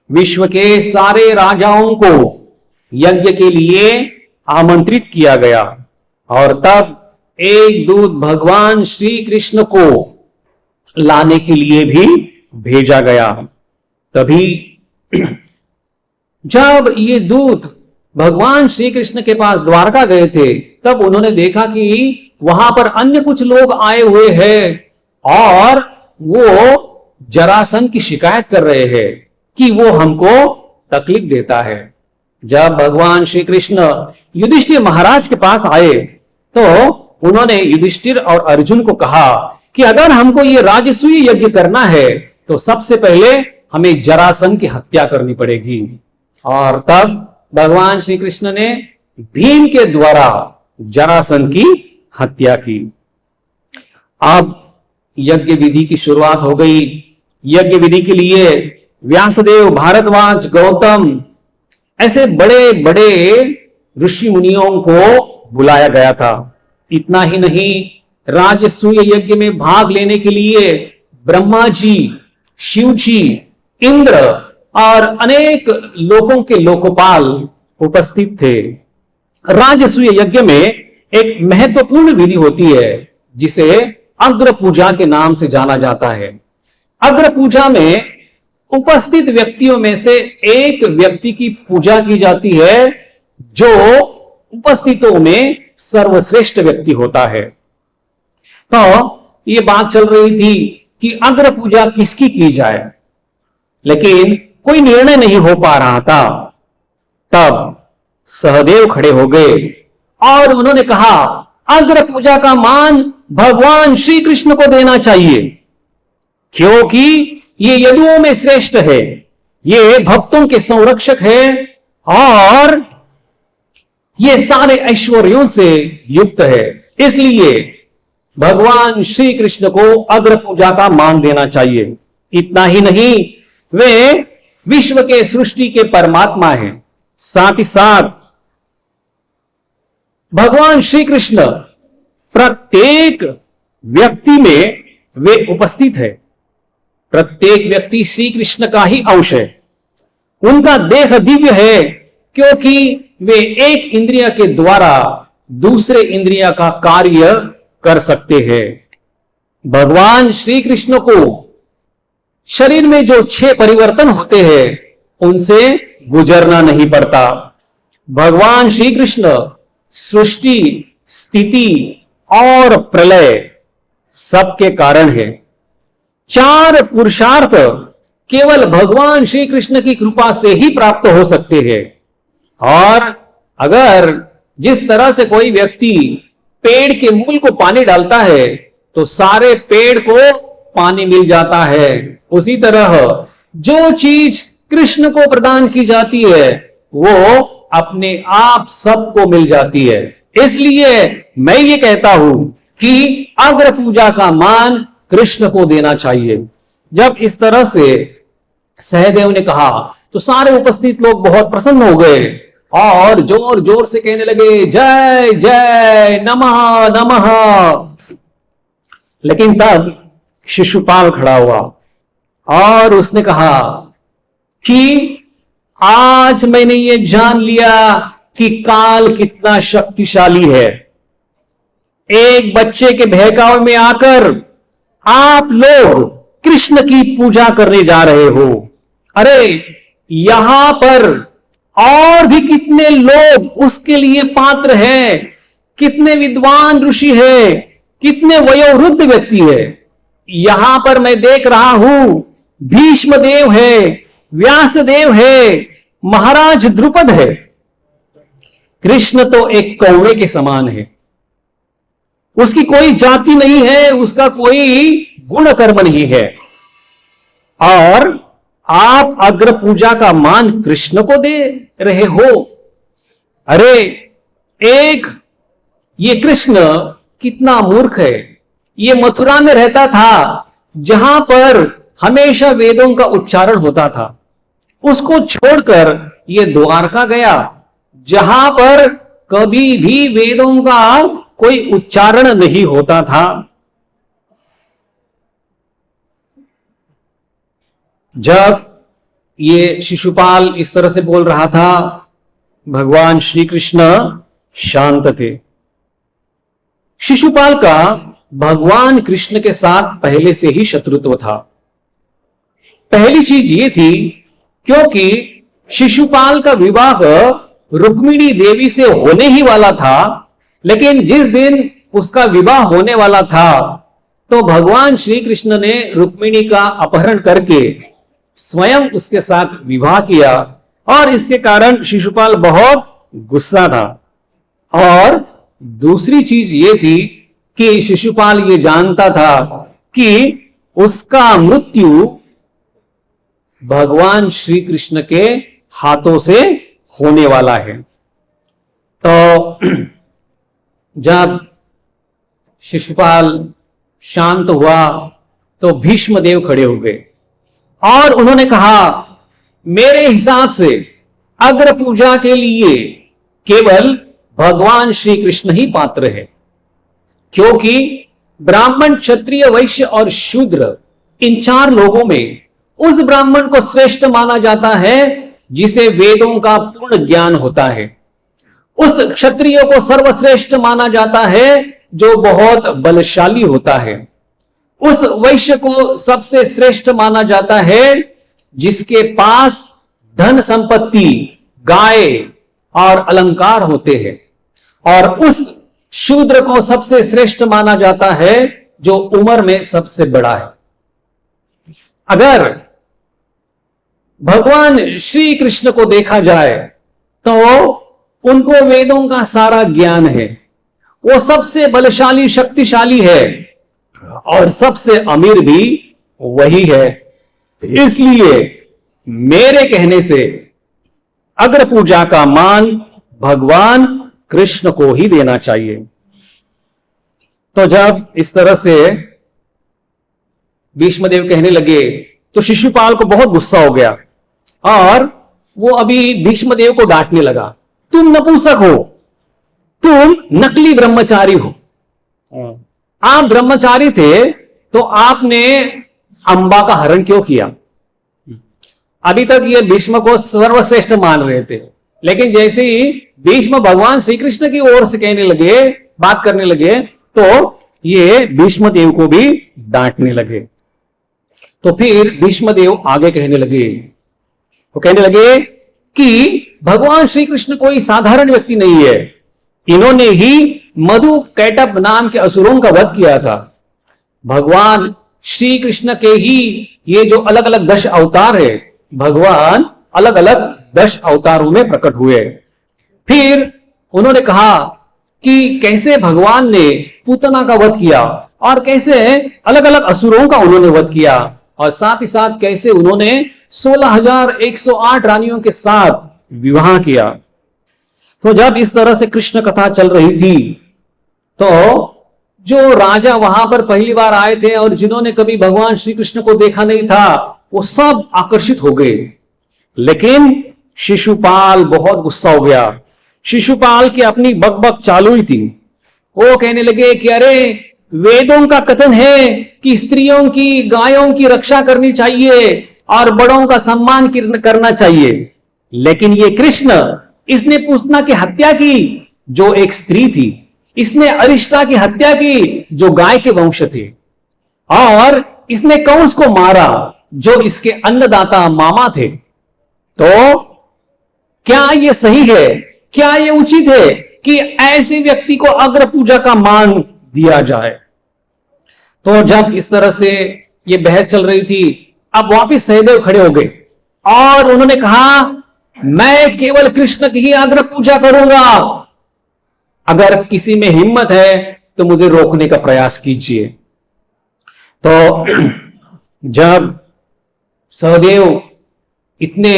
विश्व के सारे राजाओं को यज्ञ के लिए आमंत्रित किया गया और तब एक दूत भगवान श्री कृष्ण को लाने के लिए भी भेजा गया। तभी जब ये दूत भगवान श्री कृष्ण के पास द्वारका गए थे, तब उन्होंने देखा कि वहां पर अन्य कुछ लोग आए हुए हैं और वो जरासंध की शिकायत कर रहे हैं कि वो हमको तकलीफ देता है। जब भगवान श्री कृष्ण युधिष्ठिर महाराज के पास आए तो उन्होंने युधिष्ठिर और अर्जुन को कहा कि अगर हमको ये राजसूय यज्ञ करना है तो सबसे पहले हमें जरासंध की हत्या करनी पड़ेगी। और तब भगवान श्री कृष्ण ने भीम के द्वारा जरासंध की हत्या की। अब यज्ञ विधि की शुरुआत हो गई। यज्ञ विधि के लिए व्यासदेव, भारद्वाज, गौतम ऐसे बड़े बड़े ऋषि मुनियों को बुलाया गया था। इतना ही नहीं, राजसूय यज्ञ में भाग लेने के लिए ब्रह्मा जी, शिव जी, इंद्र और अनेक लोगों के लोकपाल उपस्थित थे। राजसूय यज्ञ में एक महत्वपूर्ण विधि होती है जिसे अग्र पूजा के नाम से जाना जाता है। अग्र पूजा में उपस्थित व्यक्तियों में से एक व्यक्ति की पूजा की जाती है जो उपस्थितों में सर्वश्रेष्ठ व्यक्ति होता है। तो ये बात चल रही थी कि अग्र पूजा किसकी की जाए, लेकिन कोई निर्णय नहीं हो पा रहा था। तब सहदेव खड़े हो गए और उन्होंने कहा, अग्र पूजा का मान भगवान श्री कृष्ण को देना चाहिए, क्योंकि ये यदुओं में श्रेष्ठ है, ये भक्तों के संरक्षक है और ये सारे ऐश्वर्यों से युक्त है। इसलिए भगवान श्री कृष्ण को अग्र पूजा का मान देना चाहिए। इतना ही नहीं, वे विश्व के सृष्टि के परमात्मा हैं। साथ ही साथ भगवान श्री कृष्ण प्रत्येक व्यक्ति में वे उपस्थित है। प्रत्येक व्यक्ति श्री कृष्ण का ही अंश है। उनका देह दिव्य है क्योंकि वे एक इंद्रिय के द्वारा दूसरे इंद्रिय का कार्य कर सकते हैं। भगवान श्री कृष्ण को शरीर में जो 6 परिवर्तन होते हैं उनसे गुजरना नहीं पड़ता। भगवान श्री कृष्ण सृष्टि, स्थिति और प्रलय सबके कारण है। 4 पुरुषार्थ केवल भगवान श्री कृष्ण की कृपा से ही प्राप्त हो सकते हैं। और अगर जिस तरह से कोई व्यक्ति पेड़ के मूल को पानी डालता है तो सारे पेड़ को पानी मिल जाता है, उसी तरह जो चीज कृष्ण को प्रदान की जाती है वो अपने आप सबको मिल जाती है। इसलिए मैं ये कहता हूं कि अग्र पूजा का मान कृष्ण को देना चाहिए। जब इस तरह से सहदेव ने कहा तो सारे उपस्थित लोग बहुत प्रसन्न हो गए और जोर जोर से कहने लगे जय जय नमः नमः। लेकिन तब शिशुपाल खड़ा हुआ और उसने कहा कि आज मैंने ये जान लिया कि काल कितना शक्तिशाली है। एक बच्चे के बहकावे में आकर आप लोग कृष्ण की पूजा करने जा रहे हो। अरे यहां पर और भी कितने लोग उसके लिए पात्र हैं, कितने विद्वान ऋषि हैं, कितने वयोवृद्ध व्यक्ति है। यहां पर मैं देख रहा हूं भीष्म देव है, व्यास देव है, महाराज द्रुपद है। कृष्ण तो एक कौवे के समान है, उसकी कोई जाति नहीं है, उसका कोई गुण कर्म नहीं है। और आप अग्र पूजा का मान कृष्ण को दे रहे हो। अरे एक ये कृष्ण कितना मूर्ख है। ये मथुरा में रहता था जहां पर हमेशा वेदों का उच्चारण होता था। उसको छोड़कर ये द्वारका गया जहां पर कभी भी वेदों का कोई उच्चारण नहीं होता था। जब ये शिशुपाल इस तरह से बोल रहा था, भगवान श्री कृष्ण शांत थे। शिशुपाल का भगवान कृष्ण के साथ पहले से ही शत्रुत्व था। पहली चीज ये थी क्योंकि शिशुपाल का विवाह रुक्मिणी देवी से होने ही वाला था, लेकिन जिस दिन उसका विवाह होने वाला था तो भगवान श्री कृष्ण ने रुक्मिणी का अपहरण करके स्वयं उसके साथ विवाह किया और इसके कारण शिशुपाल बहुत गुस्सा था। और दूसरी चीज ये थी कि शिशुपाल ये जानता था कि उसका मृत्यु भगवान श्री कृष्ण के हाथों से होने वाला है। तो जब शिशुपाल शांत हुआ तो भीष्म देव खड़े हो गए और उन्होंने कहा, मेरे हिसाब से अग्र पूजा के लिए केवल भगवान श्री कृष्ण ही पात्र है, क्योंकि ब्राह्मण, क्षत्रिय, वैश्य और शूद्र इन 4 लोगों में उस ब्राह्मण को श्रेष्ठ माना जाता है जिसे वेदों का पूर्ण ज्ञान होता है। उस क्षत्रिय को सर्वश्रेष्ठ माना जाता है जो बहुत बलशाली होता है। उस वैश्य को सबसे श्रेष्ठ माना जाता है जिसके पास धन संपत्ति, गाय और अलंकार होते हैं। और उस शूद्र को सबसे श्रेष्ठ माना जाता है जो उम्र में सबसे बड़ा है। अगर भगवान श्री कृष्ण को देखा जाए तो उनको वेदों का सारा ज्ञान है, वो सबसे बलशाली, शक्तिशाली है और सबसे अमीर भी वही है। इसलिए मेरे कहने से अग्र पूजा का मान भगवान कृष्ण को ही देना चाहिए। तो जब इस तरह से भीष्मदेव कहने लगे तो शिशुपाल को बहुत गुस्सा हो गया और वो अभी भीष्मदेव को डांटने लगा, तुम नपुंसक हो, तुम नकली ब्रह्मचारी हो। आप ब्रह्मचारी थे तो आपने अंबा का हरण क्यों किया? अभी तक ये भीष्म को सर्वश्रेष्ठ मान रहे थे, लेकिन जैसे ही भीष्म भगवान श्री कृष्ण की ओर से कहने लगे, बात करने लगे, तो ये भीष्म देव को भी डांटने लगे। तो फिर भीष्म देव आगे कहने लगे, वो कहने लगे कि भगवान श्री कृष्ण कोई साधारण व्यक्ति नहीं है, इन्होंने ही मधु कैटभ नाम के असुरों का वध किया था। भगवान श्री कृष्ण के ही ये जो अलग अलग 10 अवतार है, भगवान अलग अलग 10 अवतारों में प्रकट हुए। फिर उन्होंने कहा कि कैसे भगवान ने पूतना का वध किया और कैसे अलग अलग असुरों का उन्होंने वध किया, और साथ ही साथ कैसे उन्होंने 16,108 रानियों के साथ विवाह किया। तो जब इस तरह से कृष्ण कथा चल रही थी, तो जो राजा वहां पर पहली बार आए थे और जिन्होंने कभी भगवान श्री कृष्ण को देखा नहीं था, वो सब आकर्षित हो गए। लेकिन शिशुपाल बहुत गुस्सा हो गया। शिशुपाल की अपनी बकबक चालू ही थी। वो कहने लगे कि अरे, वेदों का कथन है कि स्त्रियों की, गायों की रक्षा करनी चाहिए और बड़ों का सम्मान करना चाहिए, लेकिन ये कृष्ण, इसने पूतना की हत्या की जो एक स्त्री थी, इसने अरिष्टा की हत्या की जो गाय के वंश थे, और इसने कंस को मारा जो इसके अन्नदाता मामा थे। तो क्या ये सही है? क्या ये उचित है कि ऐसे व्यक्ति को अग्र पूजा का मान दिया जाए? तो जब इस तरह से ये बहस चल रही थी, अब वापिस सहदेव खड़े हो गए और उन्होंने कहा, मैं केवल कृष्ण की ही अग्र पूजा करूंगा। अगर किसी में हिम्मत है तो मुझे रोकने का प्रयास कीजिए। तो जब सहदेव इतने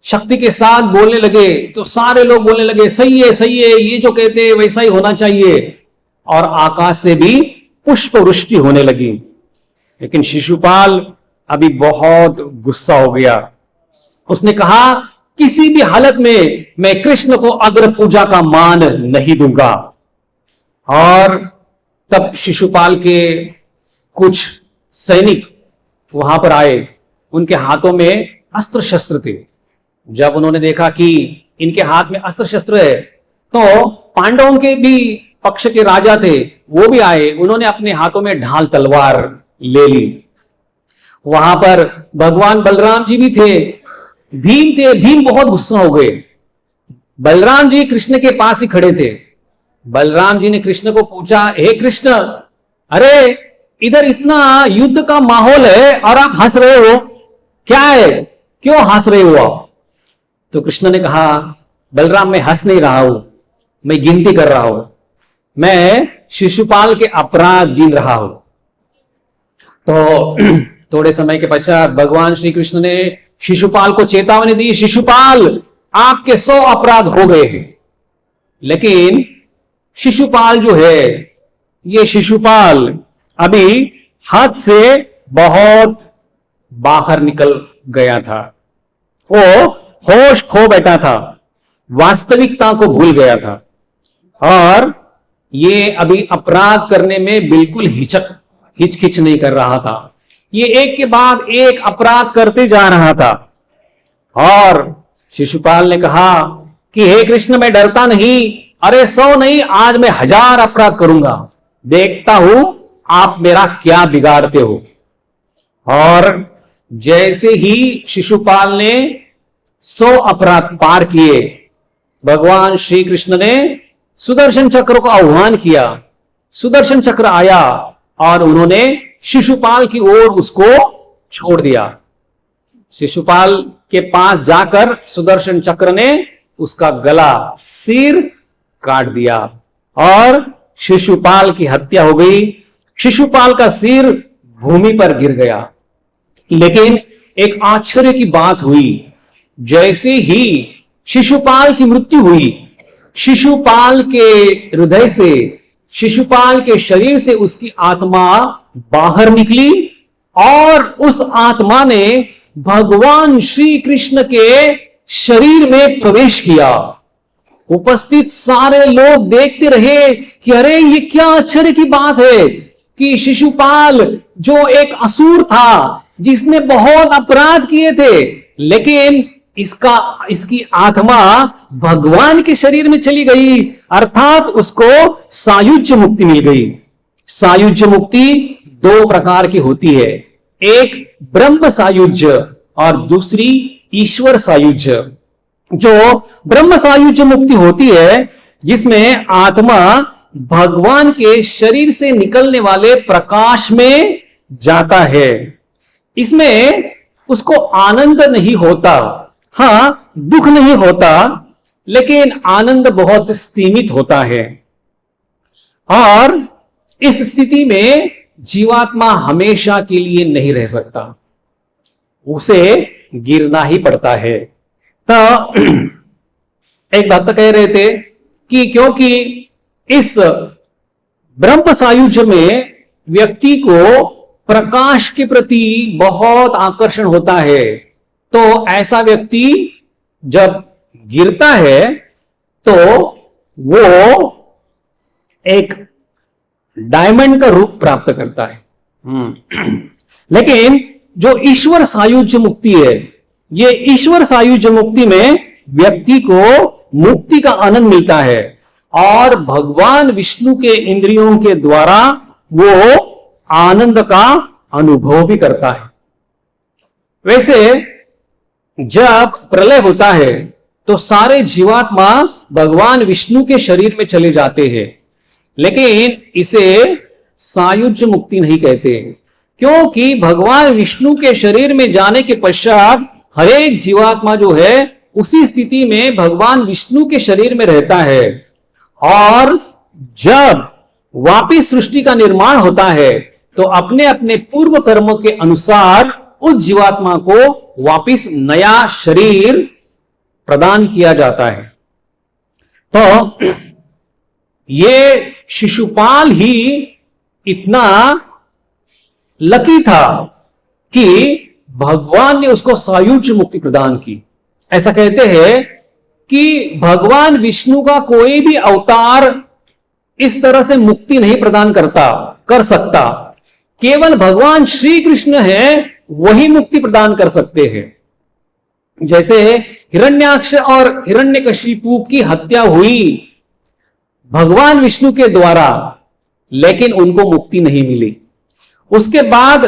शक्ति के साथ बोलने लगे, तो सारे लोग बोलने लगे, सही है, सही है, ये जो कहते हैं वैसा ही होना चाहिए, और आकाश से भी पुष्प वृष्टि होने लगी। लेकिन शिशुपाल अभी बहुत गुस्सा हो गया। उसने कहा, किसी भी हालत में मैं कृष्ण को अग्र पूजा का मान नहीं दूंगा। और तब शिशुपाल के कुछ सैनिक वहां पर आए, उनके हाथों में अस्त्र शस्त्र थे। जब उन्होंने देखा कि इनके हाथ में अस्त्र शस्त्र है, तो पांडवों के भी पक्ष के राजा थे, वो भी आए, उन्होंने अपने हाथों में ढाल तलवार ले ली। वहां पर भगवान बलराम जी भी थे, भीम थे। भीम बहुत गुस्सा हो गए। बलराम जी कृष्ण के पास ही खड़े थे। बलराम जी ने कृष्ण को पूछा, हे कृष्ण, अरे इधर इतना युद्ध का माहौल है और आप हंस रहे हो, क्या है, क्यों हंस रहे हो आप? तो कृष्ण ने कहा, बलराम मैं हंस नहीं रहा हूं, मैं गिनती कर रहा हूं, मैं शिशुपाल के अपराध गिन रहा हूं। तो थोड़े समय के पश्चात भगवान श्री कृष्ण ने शिशुपाल को चेतावनी दी, शिशुपाल आपके 100 अपराध हो गए हैं। लेकिन शिशुपाल जो है, ये शिशुपाल अभी हद से बहुत बाहर निकल गया था। वो होश खो बैठा था, वास्तविकता को भूल गया था, और ये अभी अपराध करने में बिल्कुल हिचकिच नहीं कर रहा था। ये एक के बाद एक अपराध करते जा रहा था। और शिशुपाल ने कहा कि हे कृष्ण, मैं डरता नहीं, अरे 100 नहीं, आज मैं 1000 अपराध करूंगा, देखता हूं आप मेरा क्या बिगाड़ते हो। और जैसे ही शिशुपाल ने 100 अपराध पार किए, भगवान श्री कृष्ण ने सुदर्शन चक्र को आह्वान किया। सुदर्शन चक्र आया और उन्होंने शिशुपाल की ओर उसको छोड़ दिया। शिशुपाल के पास जाकर सुदर्शन चक्र ने उसका गला, सिर काट दिया और शिशुपाल की हत्या हो गई। शिशुपाल का सिर भूमि पर गिर गया। लेकिन एक आश्चर्य की बात हुई, जैसे ही शिशुपाल की मृत्यु हुई, शिशुपाल के हृदय से, शिशुपाल के शरीर से उसकी आत्मा बाहर निकली और उस आत्मा ने भगवान श्री कृष्ण के शरीर में प्रवेश किया। उपस्थित सारे लोग देखते रहे कि अरे ये क्या आश्चर्य की बात है, कि शिशुपाल जो एक असुर था, जिसने बहुत अपराध किए थे, लेकिन इसकी आत्मा भगवान के शरीर में चली गई, अर्थात उसको सायुज्य मुक्ति मिल गई। सायुज्य मुक्ति दो प्रकार की होती है, एक ब्रह्म सायुज्य और दूसरी ईश्वर सायुज्य। जो ब्रह्म सायुज्य मुक्ति होती है, जिसमें आत्मा भगवान के शरीर से निकलने वाले प्रकाश में जाता है, इसमें उसको आनंद नहीं होता, हां दुख नहीं होता, लेकिन आनंद बहुत सीमित होता है। और इस स्थिति में जीवात्मा हमेशा के लिए नहीं रह सकता, उसे गिरना ही पड़ता है। तो एक बात तो कह रहे थे कि क्योंकि इस ब्रह्म सायुज्य में व्यक्ति को प्रकाश के प्रति बहुत आकर्षण होता है, तो ऐसा व्यक्ति जब गिरता है तो वो एक डायमंड का रूप प्राप्त करता है। लेकिन जो ईश्वर सायुज्य मुक्ति है, ये ईश्वर सायुज्य मुक्ति में व्यक्ति को मुक्ति का आनंद मिलता है और भगवान विष्णु के इंद्रियों के द्वारा वो आनंद का अनुभव भी करता है। वैसे जब प्रलय होता है तो सारे जीवात्मा भगवान विष्णु के शरीर में चले जाते हैं, लेकिन इसे सायुज्य मुक्ति नहीं कहते, क्योंकि भगवान विष्णु के शरीर में जाने के पश्चात हर एक जीवात्मा जो है उसी स्थिति में भगवान विष्णु के शरीर में रहता है। और जब वापिस सृष्टि का निर्माण होता है तो अपने अपने पूर्व कर्मों के अनुसार उस जीवात्मा को वापिस नया शरीर प्रदान किया जाता है। तो ये शिशुपाल ही इतना लकी था कि भगवान ने उसको सायुज्य मुक्ति प्रदान की। ऐसा कहते हैं कि भगवान विष्णु का कोई भी अवतार इस तरह से मुक्ति नहीं प्रदान कर सकता, केवल भगवान श्री कृष्ण है वही मुक्ति प्रदान कर सकते हैं। जैसे हिरण्याक्ष और हिरण्यकशिपु की हत्या हुई भगवान विष्णु के द्वारा, लेकिन उनको मुक्ति नहीं मिली। उसके बाद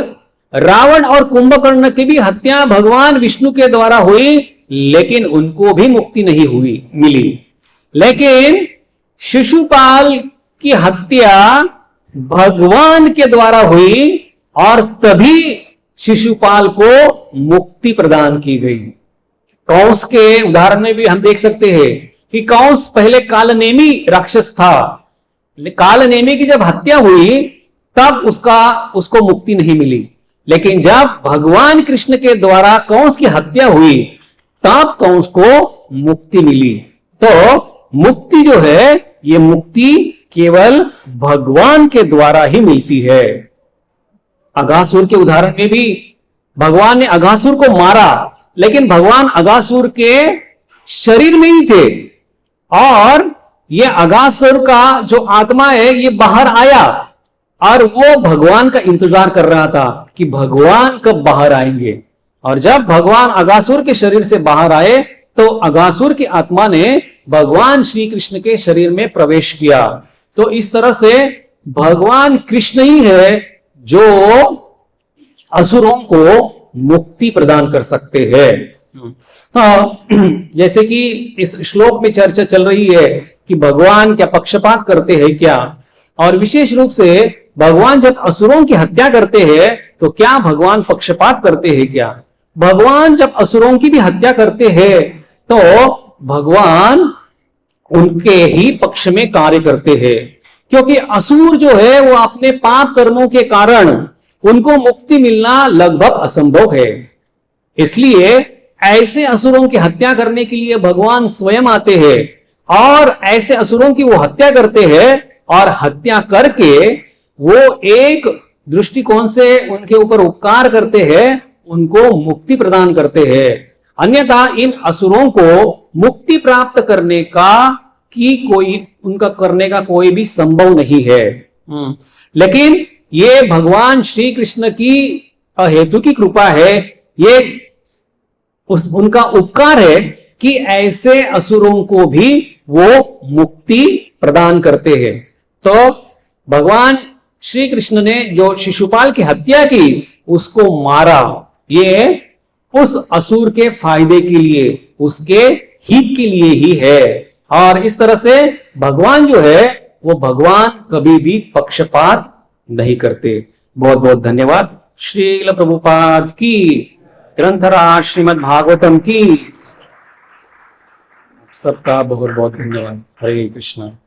रावण और कुंभकर्ण की भी हत्या भगवान विष्णु के द्वारा हुई, लेकिन उनको भी मुक्ति नहीं मिली। लेकिन शिशुपाल की हत्या भगवान के द्वारा हुई और तभी शिशुपाल को मुक्ति प्रदान की गई। कंस के उदाहरण में भी हम देख सकते हैं कि कंस पहले कालनेमी राक्षस था, कालनेमी की जब हत्या हुई तब उसको मुक्ति नहीं मिली, लेकिन जब भगवान कृष्ण के द्वारा कंस की हत्या हुई तब कंस को मुक्ति मिली। तो मुक्ति जो है, ये मुक्ति केवल भगवान के द्वारा ही मिलती है। अघासुर के उदाहरण में भी भगवान ने अघासुर को मारा, लेकिन भगवान अघासुर के शरीर में ही थे और ये अघासुर का जो आत्मा है ये बाहर आया और वो भगवान का इंतजार कर रहा था कि भगवान कब बाहर आएंगे। और जब भगवान अघासुर के शरीर से बाहर आए तो अघासुर की आत्मा ने भगवान श्री कृष्ण के शरीर में प्रवेश किया। तो इस तरह से भगवान कृष्ण ही है जो असुरों को मुक्ति प्रदान कर सकते हैं। तो जैसे कि इस श्लोक में चर्चा चल रही है कि भगवान क्या पक्षपात करते हैं क्या, और विशेष रूप से भगवान जब असुरों की हत्या करते हैं तो क्या भगवान पक्षपात करते हैं क्या। भगवान जब असुरों की भी हत्या करते हैं तो भगवान उनके ही पक्ष में कार्य करते हैं, क्योंकि असुर जो है वो अपने पाप कर्मों के कारण उनको मुक्ति मिलना लगभग असंभव है। इसलिए ऐसे असुरों की हत्या करने के लिए भगवान स्वयं आते हैं और ऐसे असुरों की वो हत्या करते हैं और हत्या करके वो एक दृष्टिकोण से उनके ऊपर उपकार करते हैं, उनको मुक्ति प्रदान करते हैं। अन्यथा इन असुरों को मुक्ति प्राप्त करने का उनका करने का कोई भी संभव नहीं है। लेकिन ये भगवान श्री कृष्ण की अहेतु की कृपा है, ये उनका उपकार है कि ऐसे असुरों को भी वो मुक्ति प्रदान करते हैं। तो भगवान श्री कृष्ण ने जो शिशुपाल की हत्या की, उसको मारा, ये उस असुर के फायदे के लिए, उसके हित के लिए ही है। और इस तरह से भगवान जो है वो भगवान कभी भी पक्षपात नहीं करते। बहुत बहुत धन्यवाद। श्रील प्रभुपाद की, ग्रंथराज श्रीमद् भागवतम की। सबका बहुत बहुत धन्यवाद। हरे कृष्णा।